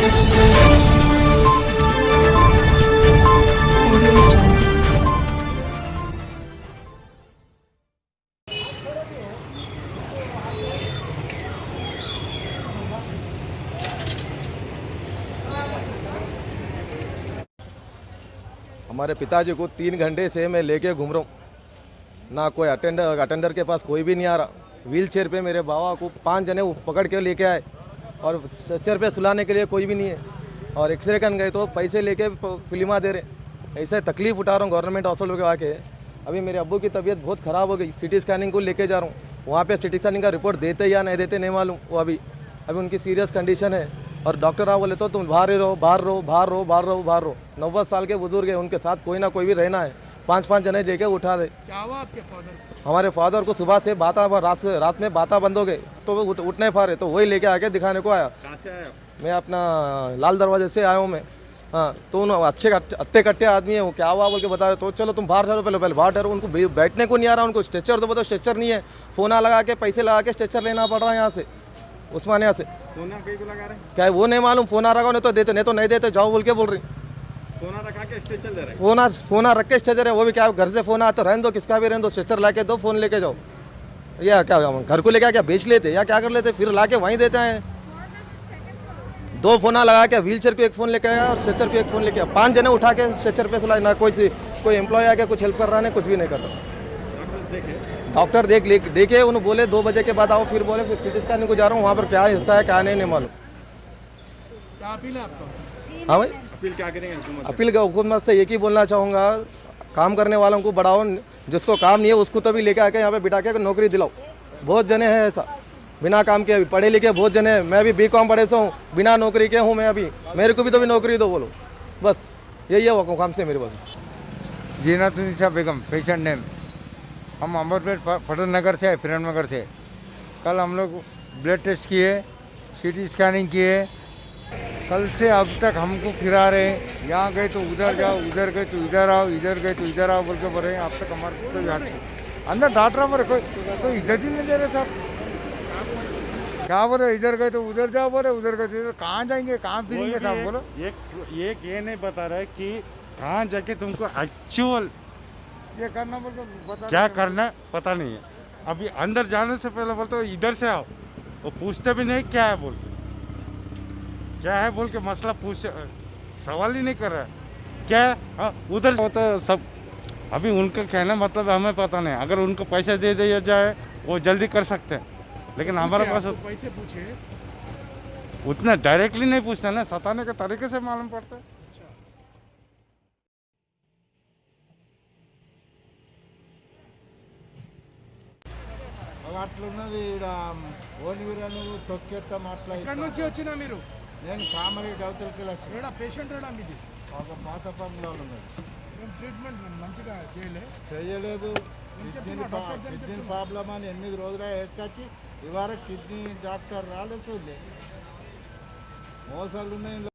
हमारे पिताजी को 3 घंटे से मैं लेके घूम रहा हूँ, ना कोई अटेंडर के पास कोई भी नहीं आ रहा। व्हील चेयर पे मेरे बाबा को 5 जने पकड़ के लेके आए और स्ट्रेचर पे सुलाने के लिए कोई भी नहीं है। और एक्सरे करने गए तो पैसे लेके फिल्मा दे रहे। ऐसे तकलीफ उठा रहा हूँ गवर्नमेंट हॉस्पिटल के आके। अभी मेरे अब्बू की तबीयत बहुत ख़राब हो गई, सिटी स्कैनिंग को लेके जा रहा हूँ। वहाँ पे सिटी स्कैनिंग का रिपोर्ट देते या नहीं देते नहीं मालूम। वो अभी उनकी सीरियस कंडीशन है और डॉक्टर आप बोले तो तुम बाहर रहो, बाहर रहो, बाहर रहो, बाहर रहो, बाहर रहो। 90 साल के बुजुर्ग है, उनके साथ कोई ना कोई भी रहना है। 5-5 जने लेके उठा दे। क्या हुआ आपके फादर? हमारे फादर को सुबह से रात में बाता बंद हो गए तो वो उठ नहीं पा रहे, तो वही लेके आके दिखाने को आया। कहाँ से आया? मैं अपना लाल दरवाजे से आया हूँ मैं। हाँ, तो उन अच्छे कट्टे आदमी है, वो क्या हुआ बोल के बता रहे। तो चलो तुम बाहर ठहरो, पहले बाहर ठहरो। उनको बैठने को नहीं आ रहा, उनको स्ट्रेचर दो, तो स्ट्रेचर नहीं है। फोना लगा के पैसे लगा के स्ट्रेचर लेना पड़ रहा है यहाँ से, उस्मानिया से। फोना कहीं को लगा रहे? क्या है वो नहीं मालूम। फोना रखा नहीं तो देते, नहीं तो नहीं देते, जाओ बोल के बोल रही। फोना रखा के स्ट्रेचर दे रहे? फोना रख के स्ट्रेचर है, वो भी क्या घर से फोन आता, रहने दो, किसका भी रहने दो, स्ट्रेचर ला के दो, फोन लेके जाओ। या क्या घर को लेके क्या बेच लेते या क्या कर लेते, फिर ला के वहीं देते हैं। 2 फोना लगा के व्हील चेयर पे 1 फोन लेके आया और स्ट्रेचर पे 1 फोन लेके आया। 5 जने उठा के स्ट्रेचर पे सुलाए। ना कोई एम्प्लॉय आके कुछ हेल्प कर रहा है, कुछ भी नहीं कर रहा। डॉक्टर देखे उन्होंने बोले 2 बजे के बाद आओ, फिर बोले फिर सिटी स्कैनिंग को जा रहा हूँ। वहाँ पर क्या हिस्सा है क्या नहीं मालूम। क्या अपील है आपका? हाँ भाई, अपील क्या करेंगे हुकूमत? अपील का हुकूमत से एक ही बोलना चाहूँगा, काम करने वालों को बढ़ाओ, जिसको काम नहीं है उसको तभी लेके आके यहाँ पे बिठा के नौकरी दिलाओ। बहुत जने हैं ऐसा बिना काम के, अभी पढ़े लिखे बहुत जने हैं। मैं भी B.Com पढ़े से हूँ, बिना नौकरी के हूँ मैं अभी। मेरे को भी तो भी नौकरी दो बोलो, बस यही है वो काम से मेरे पास। जीनातुन्निसा बेगम, पेशेंट नेम। हम अमरपेट पटन नगर से, फिरन नगर से। कल हम लोग ब्लड टेस्ट किए, CT स्कैनिंग किए। कल से अब तक हमको फिरा रहे हैं, यहाँ गए तो उधर जाओ, उधर गए तो इधर आओ, इधर गए तो इधर आओ बोल के बोल रहे हैं। अब तक हमारे कोई हाथ नहीं अंदर डांट रहा, हमारे कोई इज्जत ही नहीं दे रहे साहब। क्या बोले, इधर गए तो उधर जाओ, बोले उधर गए तो इधर। कहाँ जाएंगे, कहाँ फिरेंगे साहब? बोलो ये नहीं बता रहा है कि कहाँ जाके तुमको एक्चुअल ये करना बोल के बता, क्या करना है पता नहीं है। अभी अंदर जाने से पहले बोलते हो इधर से आओ, वो पूछते भी नहीं क्या है बोल के, क्या है बोल के मसला पूछ, सवाल ही नहीं कर रहा है क्या है। हाँ, उधर होता है सब। अभी उनका कहना मतलब हमें पता नहीं। अगर उनको पैसे दे दिया जाए वो जल्दी कर सकते हैं, लेकिन हमारे पास पैसे पूछे उतना डायरेक्टली नहीं पूछते ना, सताने के तरीके से मालूम पड़ता है। అట్లున్నది ఈడ ఓనివిరా నువ్వు తొక్కేస్తా ఎక్కడి నుంచి వచ్చినా మీరు? నేను కామరి అవతలకి వచ్చి పేషెంట్ మీకు ఒక పాత పనులు ఉన్నది. ట్రీట్మెంట్ మంచిగా చేయలేదు. కిడ్నీ ప్రాబ్లం అని 8 రోజులు ఎత్తుకొచ్చి ఇవాళ కిడ్నీ డాక్టర్ రాలేదు, చూడలే. మోసాలు ఉన్నాయి.